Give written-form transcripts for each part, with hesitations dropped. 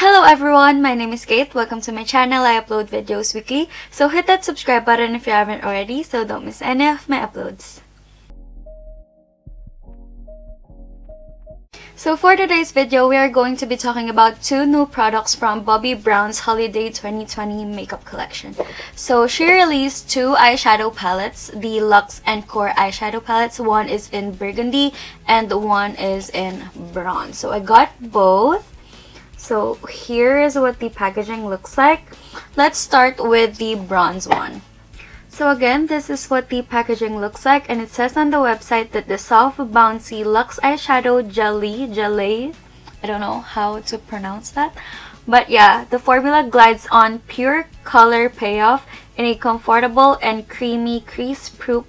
Hello everyone, my name is Kate. Welcome to my channel. I upload videos weekly, so hit that subscribe button if you haven't already so don't miss any of my uploads. So for today's video, we are going to be talking about two new products from Bobbi Brown's Holiday 2020 makeup collection. So she released two eyeshadow palettes, the Luxe Encor eyeshadow palettes. One is in Burgundy and one is in Bronze. So I got both. So here is what the packaging looks like. Let's start with the bronze one. So again, this is what the packaging looks like, and it says on the website that the soft bouncy Luxe eyeshadow gelée, I don't know how to pronounce that, but yeah, the formula glides on pure color payoff in a comfortable and creamy crease-proof,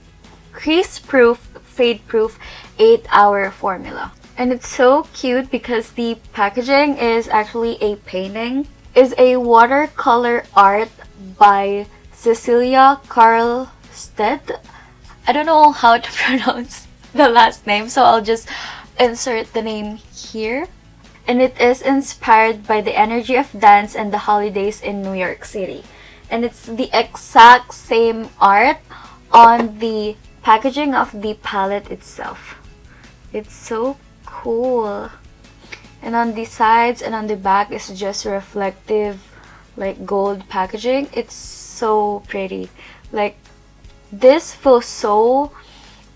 fade-proof 8-hour formula. And it's so cute because the packaging is actually a painting. Is a watercolor art by Cecilia Karlstedt. I don't know how to pronounce the last name, so I'll just insert the name here. And it is inspired by the energy of dance and the holidays in New York City. And it's the exact same art on the packaging of the palette itself. It's so cool. And on the sides and on the back is just reflective, like gold packaging. It's so pretty. Like, this feels so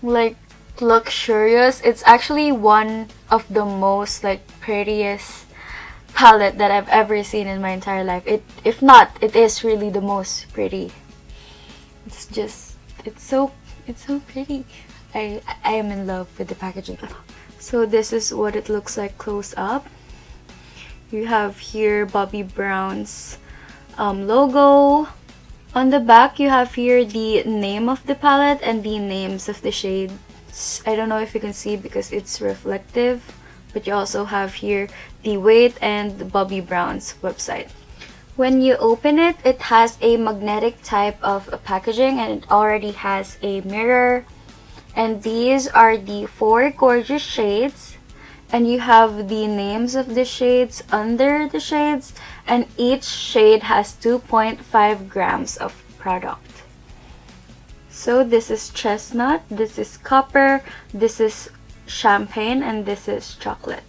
like luxurious. It's actually one of the most like prettiest palette that I've ever seen in my entire life. If not, it is really the most pretty. It's so pretty. I am in love with the packaging. So this is what it looks like close up. You have here Bobbi Brown's logo. On the back, you have here the name of the palette and the names of the shades. I don't know if you can see because it's reflective, but you also have here the weight and Bobbi Brown's website. When you open it, it has a magnetic type of packaging and it already has a mirror. And these are the 4 gorgeous shades. And you have the names of the shades under the shades, and each shade has 2.5 grams of product. So this is chestnut, this is copper, this is champagne, and this is chocolate.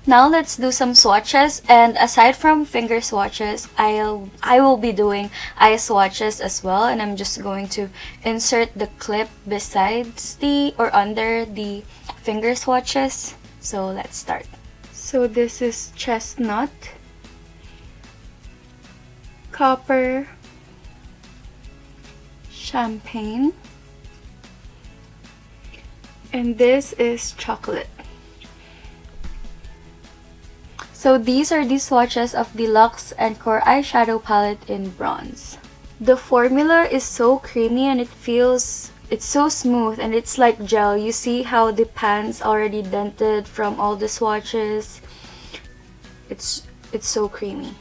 Now let's do some swatches, and aside from finger swatches, I will be doing eye swatches as well, and I'm just going to insert the clip besides the or under the finger swatches. So let's start. So this is chestnut, copper, champagne, and this is chocolate. So these are the swatches of the Luxe Encor eyeshadow palette in bronze. The formula is so creamy and it's so smooth and it's like gel. You see how the pan's already dented from all the swatches. It's so creamy.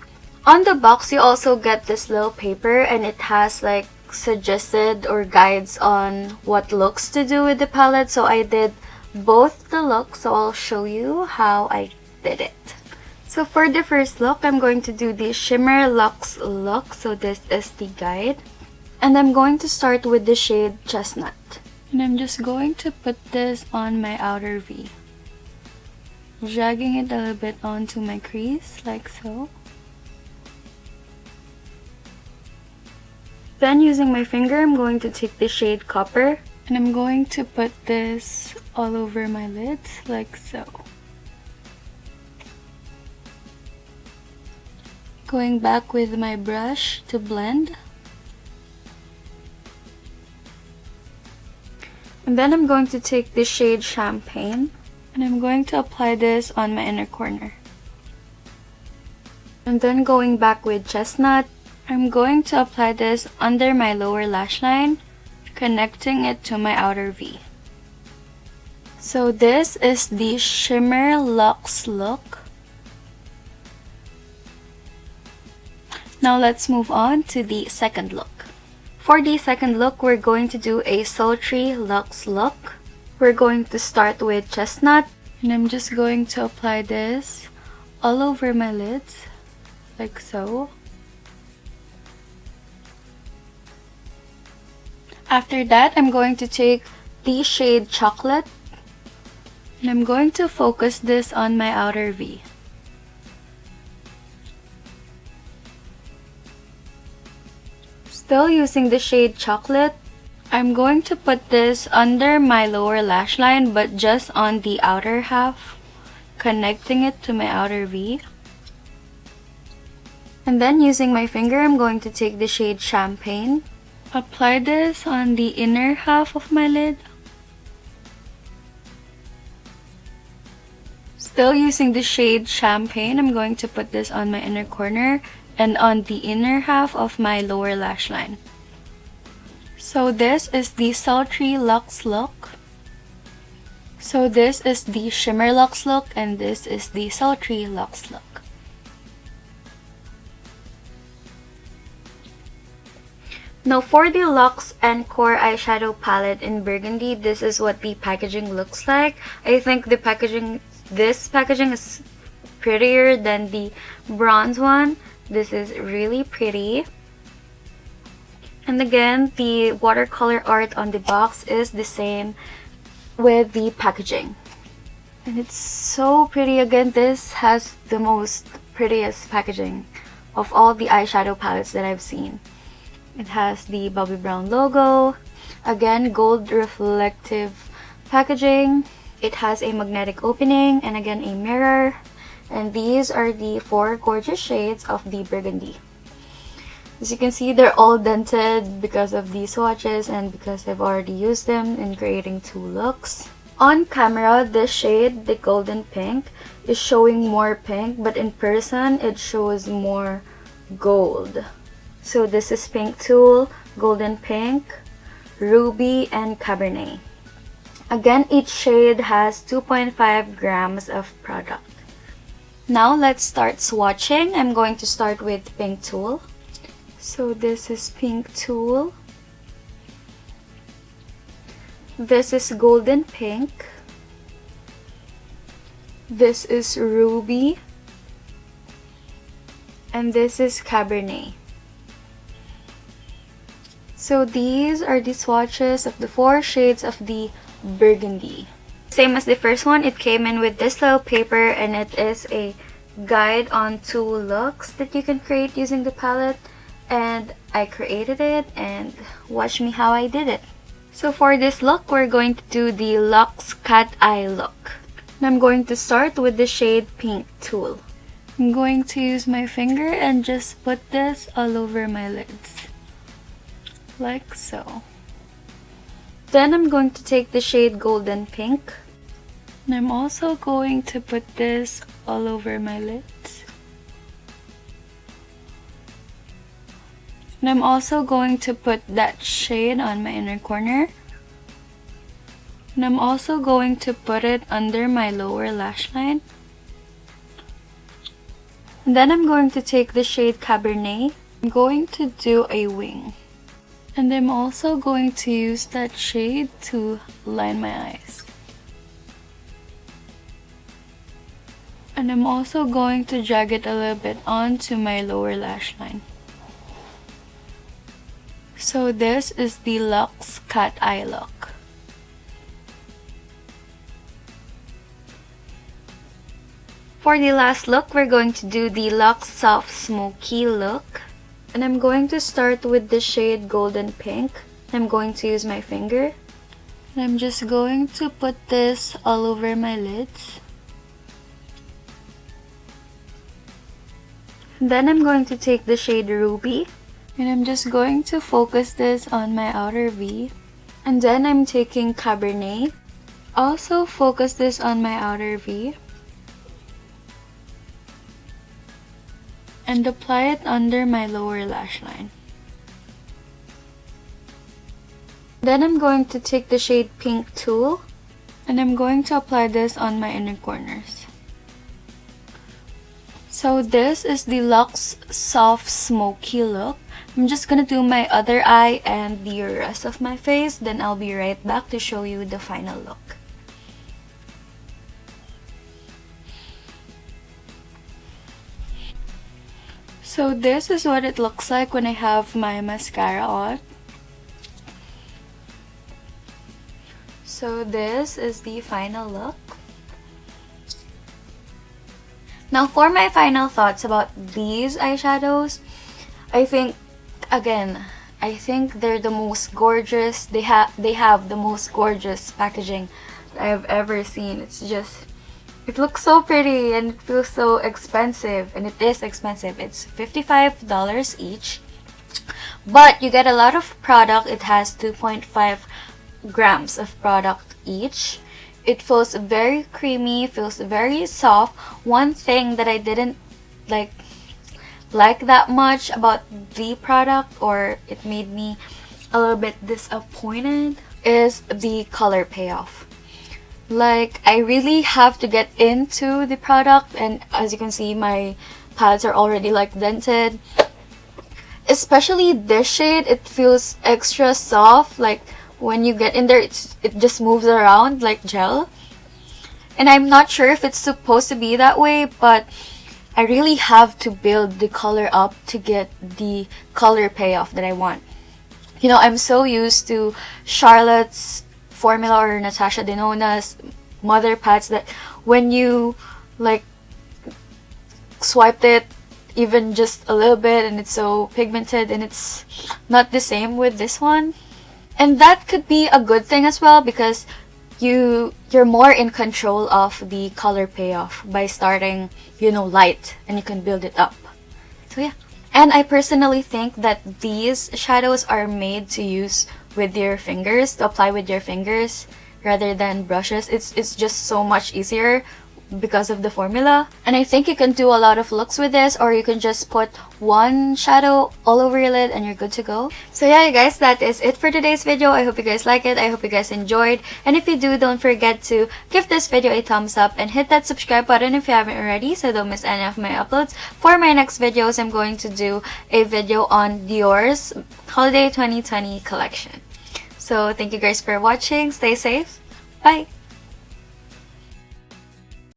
On the box, you also get this little paper and it has like suggested or guides on what looks to do with the palette. So I did both the looks, so I'll show you how I did it. So for the first look, I'm going to do the Shimmer Luxe look. So this is the guide. And I'm going to start with the shade Chestnut. And I'm just going to put this on my outer V. Dragging it a little bit onto my crease, like so. Then using my finger, I'm going to take the shade Copper. And I'm going to put this all over my lids, like so. Going back with my brush to blend. And then I'm going to take the shade Champagne and I'm going to apply this on my inner corner. And then going back with Chestnut, I'm going to apply this under my lower lash line, connecting it to my outer V. So this is the Shimmer Luxe look. Now let's move on to the second look. For the second look, we're going to do a sultry Luxe look. We're going to start with Chestnut, and I'm just going to apply this all over my lids, like so. After that, I'm going to take the shade Chocolate, and I'm going to focus this on my outer V. Still using the shade Chocolate, I'm going to put this under my lower lash line, but just on the outer half, connecting it to my outer V. And then using my finger, I'm going to take the shade Champagne, apply this on the inner half of my lid. Still using the shade Champagne, I'm going to put this on my inner corner and on the inner half of my lower lash line. So this is the Sultry Luxe look. So this is the Shimmer Luxe look, and this is the Sultry Luxe look. Now for the Luxe Encor eyeshadow palette in Burgundy, this is what the packaging looks like. I think the this packaging is prettier than the bronze one. This is really pretty. And again, the watercolor art on the box is the same with the packaging. And it's so pretty. Again, this has the most prettiest packaging of all the eyeshadow palettes that I've seen. It has the Bobbi Brown logo. Again, gold reflective packaging. It has a magnetic opening and again a mirror. And these are the 4 gorgeous shades of the Burgundy. As you can see, they're all dented because of the swatches and because I've already used them in creating 2 looks. On camera, this shade, the golden pink, is showing more pink, but in person, it shows more gold. So this is Pink Tulle, Golden Pink, Ruby, and Cabernet. Again, each shade has 2.5 grams of product. Now let's start swatching. I'm going to start with Pink Tulle. So this is Pink Tulle. This is Golden Pink. This is Ruby. And this is Cabernet. So these are the swatches of the 4 shades of the Burgundy. Same as the first one, it came in with this little paper and it is a guide on 2 looks that you can create using the palette. And I created it and watch me how I did it. So for this look, we're going to do the Luxe Cat Eye look. And I'm going to start with the shade Pink Tulle. I'm going to use my finger and just put this all over my lids. Like so. Then I'm going to take the shade Golden Pink. And I'm also going to put this all over my lids. And I'm also going to put that shade on my inner corner. And I'm also going to put it under my lower lash line. And then I'm going to take the shade Cabernet. I'm going to do a wing. And I'm also going to use that shade to line my eyes. And I'm also going to drag it a little bit onto my lower lash line. So this is the Luxe Cat Eye look. For the last look, we're going to do the Luxe Soft Smoky look. And I'm going to start with the shade Golden Pink. I'm going to use my finger. And I'm just going to put this all over my lids. Then I'm going to take the shade Ruby. And I'm just going to focus this on my outer V. And then I'm taking Cabernet. Also focus this on my outer V. And apply it under my lower lash line. Then I'm going to take the shade Pink Tulle. And I'm going to apply this on my inner corners. So this is the Luxe Soft Smoky look. I'm just gonna do my other eye and the rest of my face, then I'll be right back to show you the final look. So this is what it looks like when I have my mascara on. So this is the final look. Now for my final thoughts about these eyeshadows, I think, again, I think they're the most gorgeous. They have the most gorgeous packaging I've ever seen. It's just, it looks so pretty and it feels so expensive, and it is expensive. It's $55 each, but you get a lot of product. It has 2.5 grams of product each. It feels very creamy, feels very soft. One thing that I didn't like that much about the product, or it made me a little bit disappointed, is the color payoff. Like, I really have to get into the product, and as you can see, my pads are already like dented. Especially this shade, it feels extra soft. Like when you get in there, it just moves around like gel. And I'm not sure if it's supposed to be that way, but I really have to build the color up to get the color payoff that I want. You know, I'm so used to Charlotte's formula or Natasha Denona's mother pads that when you like swiped it even just a little bit and it's so pigmented, and it's not the same with this one. And that could be a good thing as well, because you're more in control of the color payoff by starting, you know, light, and you can build it up. So yeah. And I personally think that these shadows are made to use with your fingers, to apply with your fingers rather than brushes. It's just so much easier because of the formula. And I think you can do a lot of looks with this, or you can just put one shadow all over your lid and you're good to go. So yeah, you guys, that is it for today's video. I hope you guys like it. I hope you guys enjoyed. And if you do, don't forget to give this video a thumbs up and hit that subscribe button if you haven't already, so don't miss any of my uploads. For my next videos, I'm going to do a video on Dior's Holiday 2020 collection. So thank you guys for watching. Stay safe. Bye!